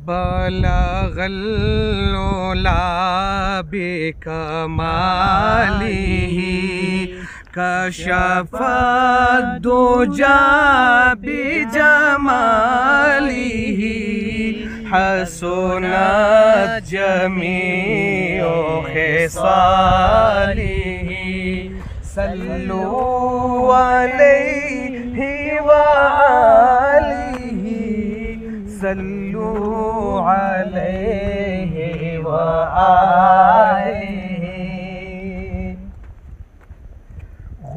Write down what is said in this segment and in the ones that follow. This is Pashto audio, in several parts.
بلغ العلا بكماله كشف الدجى بجماله حسنت جميع خصاله صلوا عليه وآله صلوا عليه وآله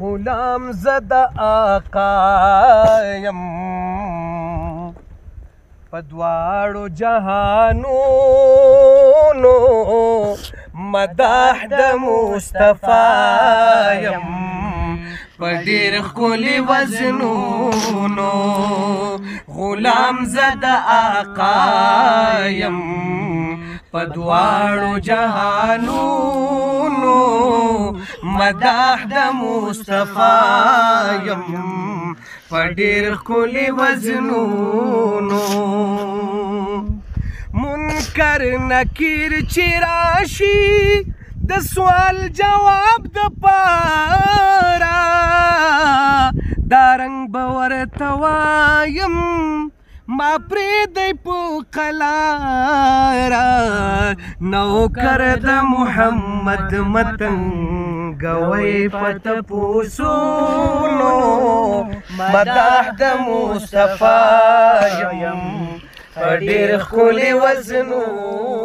غلام زد آقایم پدواړو جهانونو مدح د مصطفی یم په ډېر ښکلي وزنونو غلام زه د آقا یم په دواړو جهانونو مدح د مصطفی یم په ډېر ښکلي وزنونو منکر نکیر چې راشي د سوال جواب د پاره دا رنګ به ورته وایم ما پرېږدی په قلاره نوکر د محمد متنګوی په تپوسونو مدح د مصطفی یم په ډېر ښکلي وزنونو